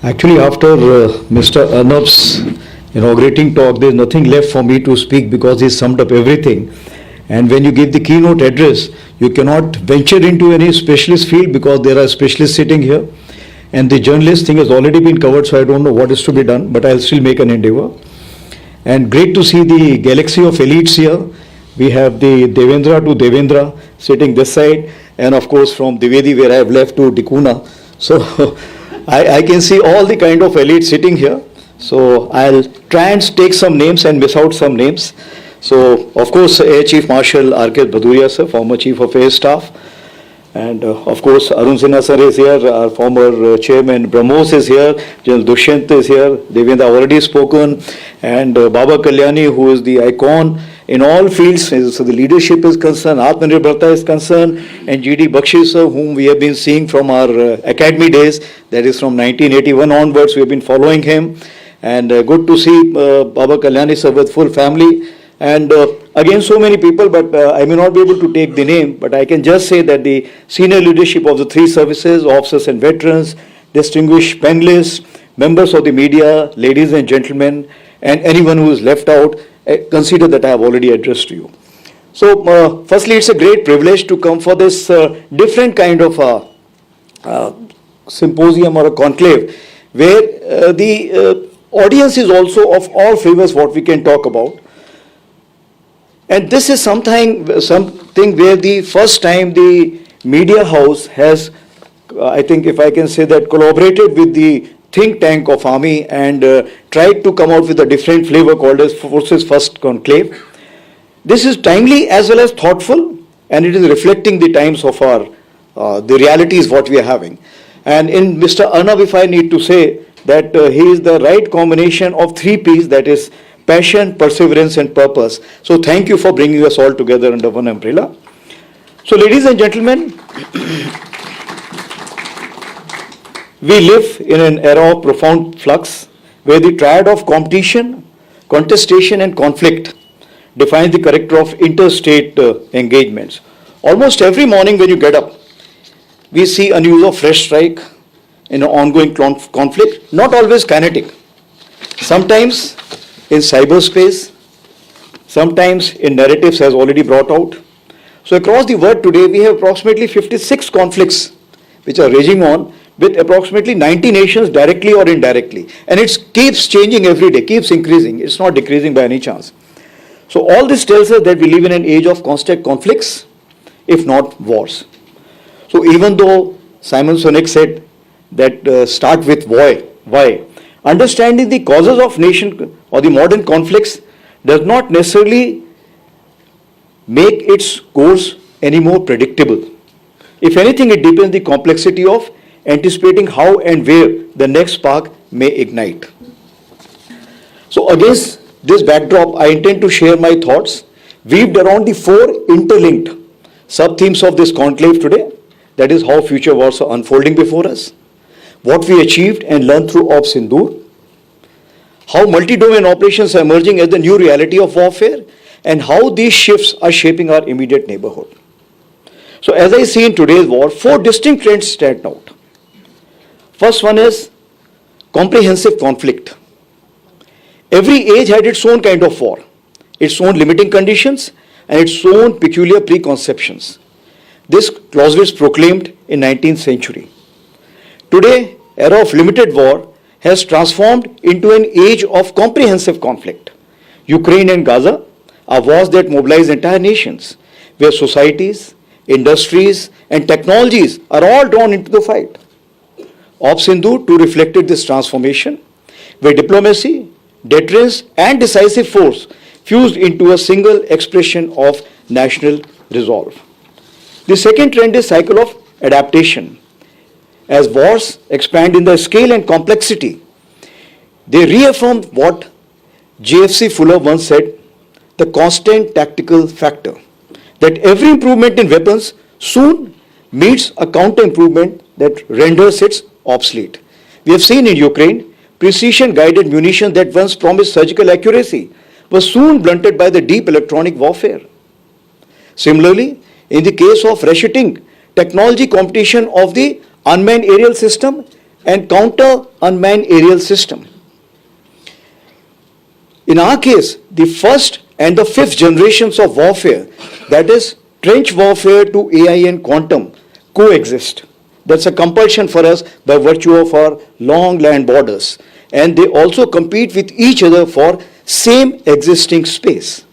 Actually, after Mr. Arnab's inaugurating talk, there's nothing left for me to speak because he summed up everything. And when you give the keynote address, you cannot venture into any specialist field because there are specialists sitting here. And the journalist thing has already been covered, so I don't know what is to be done, but I'll still make an endeavor. And great to see the galaxy of elites here. We have the Devendra to Devendra sitting this side, and of course from Dwivedi, where I have left, to Dikuna. So I can see all the kind of elites sitting here. So I'll try and take some names and miss out some names. So of course, Air Chief Marshal R.K. Bhaduria sir, former Chief of Air Staff. And of course, Arun Sinha sir is here, our former chairman. Brahmos is here, General Dushyant is here, Devendra already spoken, and Baba Kalyani, who is the icon in all fields, so the leadership is concerned, Atmanirbharta is concerned, and G.D. Bakshi sir, whom we have been seeing from our academy days, that is from 1981 onwards, we have been following him. And good to see Baba Kalyani sir with full family. And again, so many people, but I may not be able to take the name, but I can just say that the senior leadership of the three services, officers and veterans, distinguished panelists, members of the media, ladies and gentlemen, and anyone who is left out, consider that I have already addressed to you. So, firstly, it's a great privilege to come for this different kind of symposium or a conclave, where the audience is also of all flavors what we can talk about. And this is something where the first time the media house has, I think if I can say that, collaborated with the think tank of Army and tried to come out with a different flavor called as Forces First Conclave. This is timely as well as thoughtful, and it is reflecting the times of our, the realities what we are having. And in Mr. Arnab, if I need to say that he is the right combination of 3 P's, that is passion, perseverance, and purpose. So thank you for bringing us all together under one umbrella. So ladies and gentlemen, we live in an era of profound flux where the triad of competition, contestation, and conflict defines the character of interstate engagements. Almost every morning when you get up, we see a news of fresh strike in an ongoing conflict, not always kinetic. Sometimes in cyberspace, sometimes in narratives as already brought out. So across the world today, we have approximately 56 conflicts which are raging on with approximately 90 nations directly or indirectly. And it keeps changing every day, keeps increasing. It's not decreasing by any chance. So all this tells us that we live in an age of constant conflicts, if not wars. So even though Simon Sinek said that start with why? Understanding the causes of nation or the modern conflicts does not necessarily make its course any more predictable. If anything, it deepens the complexity of anticipating how and where the next spark may ignite. So against this backdrop, I intend to share my thoughts weaved around the 4 interlinked sub-themes of this conclave today. That is how future wars are unfolding before us, what we achieved and learned through Sindoor, how multi-domain operations are emerging as the new reality of warfare, and how these shifts are shaping our immediate neighborhood. So as I see in today's war, 4 distinct trends stand out. First one is comprehensive conflict. Every age had its own kind of war, its own limiting conditions, and its own peculiar preconceptions. This Clausewitz proclaimed in 19th century. Today, era of limited war has transformed into an age of comprehensive conflict. Ukraine and Gaza are wars that mobilize entire nations, where societies, industries, and technologies are all drawn into the fight. Sindoor too reflected this transformation, where diplomacy, deterrence, and decisive force fused into a single expression of national resolve. The second trend is cycle of adaptation. As wars expand in the scale and complexity, they reaffirm what JFC Fuller once said, the constant tactical factor, that every improvement in weapons soon meets a counter improvement that renders it obsolete. We have seen in Ukraine, precision-guided munition that once promised surgical accuracy was soon blunted by the deep electronic warfare. Similarly, in the case of ratcheting technology competition of the unmanned aerial system, and counter unmanned aerial system. In our case, the first and the fifth generations of warfare, that is trench warfare to AI and quantum, coexist. That's a compulsion for us by virtue of our long land borders. And they also compete with each other for same existing space.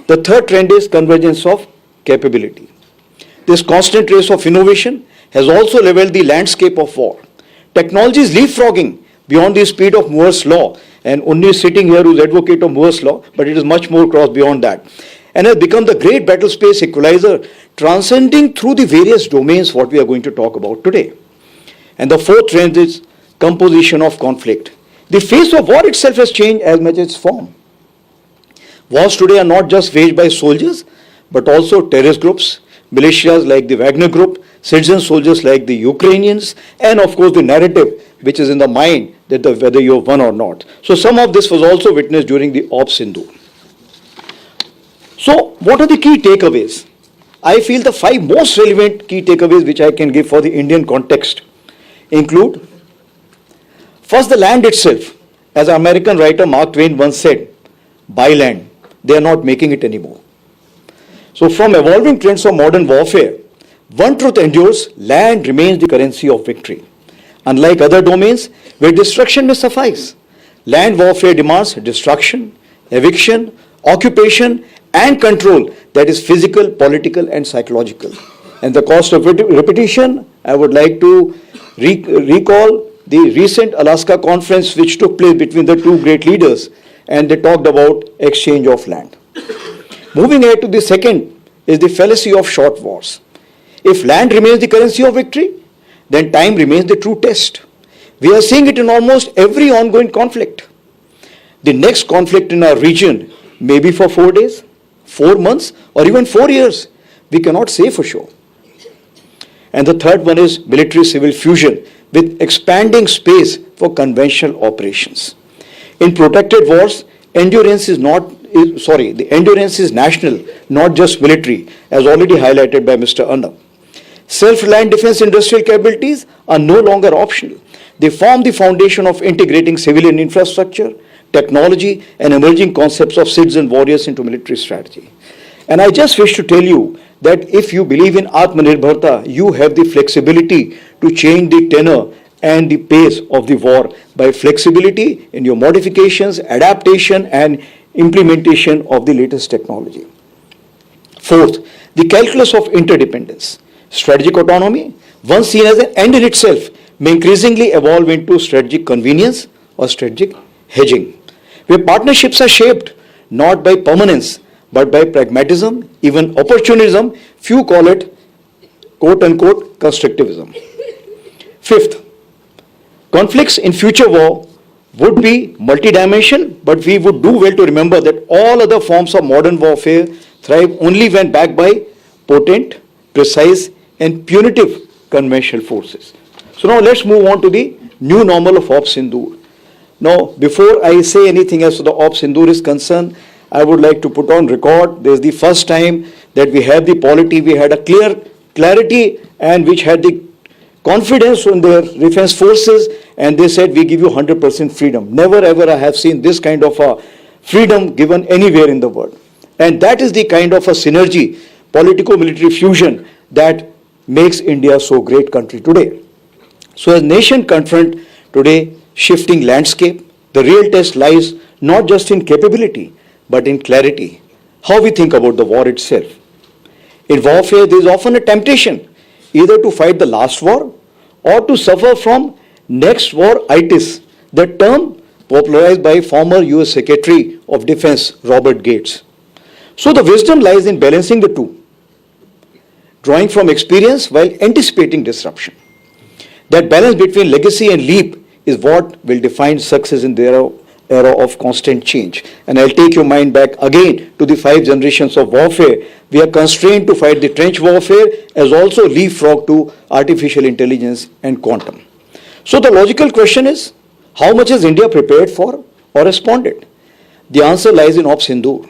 The third trend is convergence of capability. This constant race of innovation has also leveled the landscape of war. Technology is leapfrogging beyond the speed of Moore's law, and Unni is sitting here who's advocate of Moore's law, but it is much more crossed beyond that, and has become the great battle space equalizer, transcending through the various domains what we are going to talk about today. And the fourth trend is composition of conflict. The face of war itself has changed as much as its form. Wars today are not just waged by soldiers, but also terrorist groups, militias like the Wagner Group, citizen soldiers like the Ukrainians, and of course the narrative which is in the mind that whether you have won or not. So some of this was also witnessed during the Op Sindoor. So what are the key takeaways? I feel the 5 most relevant key takeaways which I can give for the Indian context include, first, the land itself. As American writer Mark Twain once said, buy land, they are not making it anymore. So from evolving trends of modern warfare, one truth endures: land remains the currency of victory. Unlike other domains where destruction may suffice, land warfare demands destruction, eviction, occupation, and control that is physical, political, and psychological. And the cost of repetition, I would like to recall the recent Alaska conference which took place between the two great leaders, and they talked about exchange of land. Moving ahead to the second is the fallacy of short wars. If land remains the currency of victory, then time remains the true test. We are seeing it in almost every ongoing conflict. The next conflict in our region may be for 4 days, 4 months, or even 4 years. We cannot say for sure. And the third one is military-civil fusion with expanding space for conventional operations. In protracted wars, the endurance is national, not just military, as already highlighted by Mr. Anna. Self-reliant defense industrial capabilities are no longer optional. They form the foundation of integrating civilian infrastructure, technology, and emerging concepts of citizen warriors into military strategy. And I just wish to tell you that if you believe in Atmanirbharta, you have the flexibility to change the tenor and the pace of the war by flexibility in your modifications, adaptation, and implementation of the latest technology. Fourth, the calculus of interdependence. Strategic autonomy, once seen as an end in itself, may increasingly evolve into strategic convenience or strategic hedging, where partnerships are shaped not by permanence, but by pragmatism, even opportunism. Few call it, quote-unquote, constructivism. Fifth, conflicts in future war would be multidimensional, but we would do well to remember that all other forms of modern warfare thrive only when backed by potent, precise, and punitive conventional forces. So now let's move on to the new normal of Op Sindoor. Now, before I say anything as to the Op Sindoor is concerned, I would like to put on record, this is the first time that we had the polity, we had a clarity, and which had the confidence in their defense forces, and they said, we give you 100% freedom. Never ever I have seen this kind of a freedom given anywhere in the world. And that is the kind of a synergy, politico-military fusion that makes India so great country today. So as nation confront today shifting landscape, the real test lies not just in capability, but in clarity, how we think about the war itself. In warfare, there is often a temptation either to fight the last war or to suffer from next war itis, the term popularized by former US Secretary of Defense Robert Gates. So the wisdom lies in balancing the two, drawing from experience while anticipating disruption. That balance between legacy and leap is what will define success in the era of constant change. And I'll take your mind back again to the 5 generations of warfare. We are constrained to fight the trench warfare as also leapfrog to artificial intelligence and quantum. So the logical question is, how much is India prepared for or responded? The answer lies in Op Sindoor.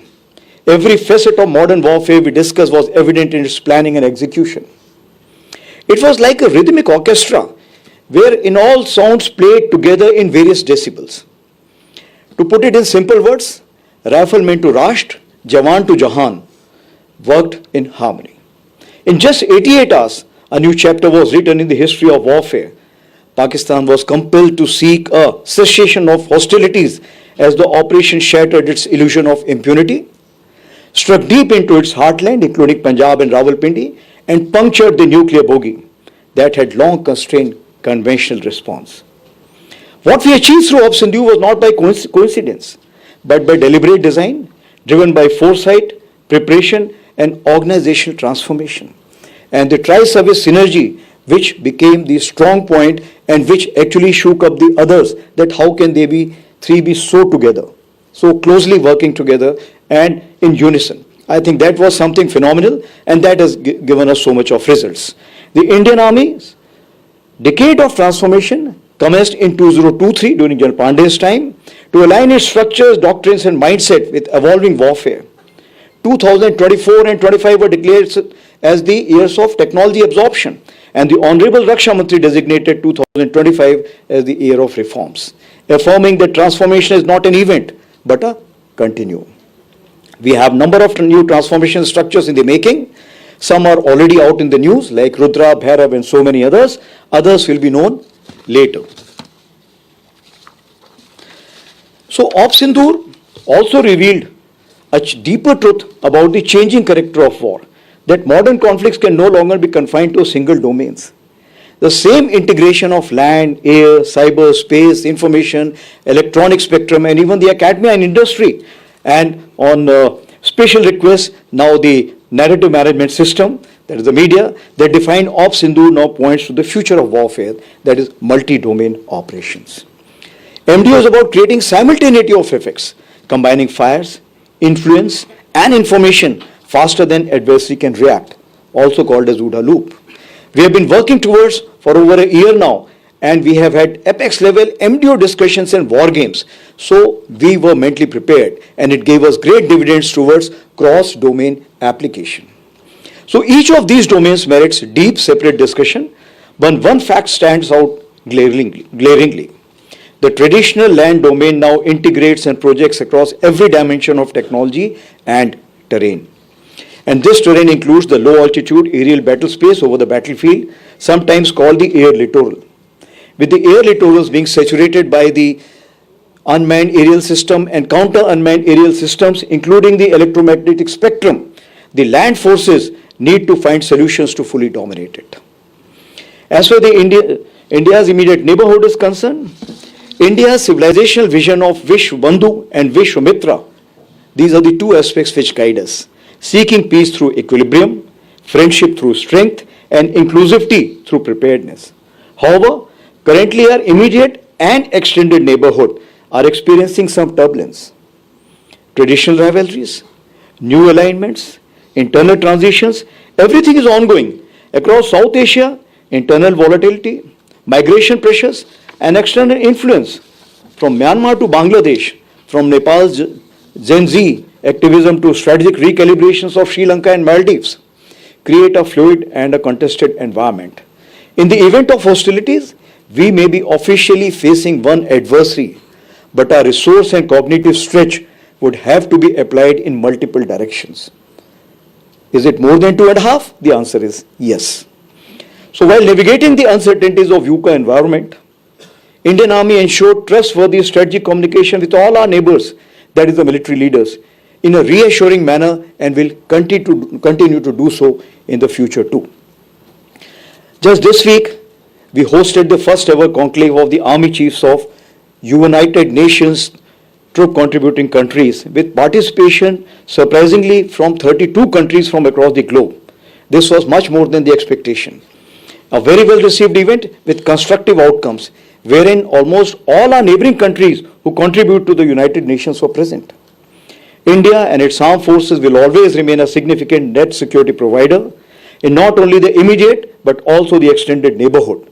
Every facet of modern warfare we discussed was evident in its planning and execution. It was like a rhythmic orchestra wherein all sounds played together in various decibels. To put it in simple words, rifleman to Rashtra, Jawan to Jahan worked in harmony. In just 88 hours, a new chapter was written in the history of warfare. Pakistan was compelled to seek a cessation of hostilities as the operation shattered its illusion of impunity, struck deep into its heartland, including Punjab and Rawalpindi, and punctured the nuclear bogey that had long constrained conventional response. What we achieved through Op Sindoor was not by coincidence, but by deliberate design, driven by foresight, preparation, and organizational transformation. And the tri-service synergy, which became the strong point and which actually shook up the others, that how can they be three be so together, so closely working together and in unison. I think that was something phenomenal, and that has given us so much of results. The Indian Army's decade of transformation commenced in 2023 during General Pandey's time to align its structures, doctrines and mindset with evolving warfare. 2024 and 25 were declared as the years of technology absorption, and the Honorable Raksha Mantri designated 2025 as the year of reforms, affirming that transformation is not an event but a continuum. We have number of new transformation structures in the making. Some are already out in the news, like Rudra, Bhairav and so many others. Others will be known later. So Op Sindoor also revealed a deeper truth about the changing character of war, that modern conflicts can no longer be confined to single domains. The same integration of land, air, cyber, space, information, electronic spectrum, and even the academia and industry, and on special request, now the narrative management system, that is the media, that define Op Sindoor now points to the future of warfare, that is multi-domain operations. MDO is about creating simultaneity of effects, combining fires, influence, and information faster than adversary can react, also called as OODA loop. We have been working towards for over a year now, and we have had apex level MDO discussions and war games. So we were mentally prepared, and it gave us great dividends towards cross-domain application. So each of these domains merits deep separate discussion, but one fact stands out glaringly. The traditional land domain now integrates and projects across every dimension of technology and terrain. And this terrain includes the low altitude aerial battle space over the battlefield, sometimes called the air littoral. With the air littorals being saturated by the unmanned aerial system and counter-unmanned aerial systems, including the electromagnetic spectrum, the land forces need to find solutions to fully dominate it. As far as India's immediate neighborhood is concerned, India's civilizational vision of Vishwabandhu and Vishwamitra, these are the two aspects which guide us, seeking peace through equilibrium, friendship through strength, and inclusivity through preparedness. However, currently our immediate and extended neighborhood are experiencing some turbulence. Traditional rivalries, new alignments, internal transitions, everything is ongoing. Across South Asia, internal volatility, migration pressures, and external influence from Myanmar to Bangladesh, from Nepal's Gen Z activism to strategic recalibrations of Sri Lanka and Maldives, create a fluid and a contested environment. In the event of hostilities, we may be officially facing one adversary, but our resource and cognitive stretch would have to be applied in multiple directions. Is it more than 2.5? The answer is yes. So while navigating the uncertainties of VUCA environment, Indian Army ensured trustworthy strategic communication with all our neighbors, that is the military leaders, in a reassuring manner, and will continue to do so in the future too. Just this week, we hosted the first ever conclave of the Army Chiefs of United Nations troop contributing countries, with participation surprisingly from 32 countries from across the globe. This was much more than the expectation. A very well received event with constructive outcomes, wherein almost all our neighboring countries who contribute to the United Nations were present. India and its armed forces will always remain a significant net security provider in not only the immediate but also the extended neighborhood.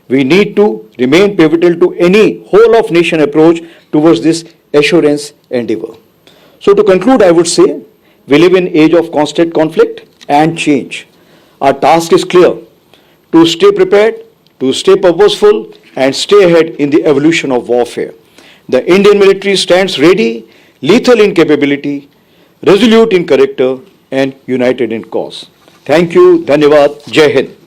We need to remain pivotal to any whole of nation approach towards this assurance endeavor. So to conclude, I would say we live in an age of constant conflict and change. Our task is clear: to stay prepared, to stay purposeful and stay ahead in the evolution of warfare. The Indian military stands ready, lethal in capability, resolute in character, and united in cause. Thank you. Dhanyavad. Jai Hind.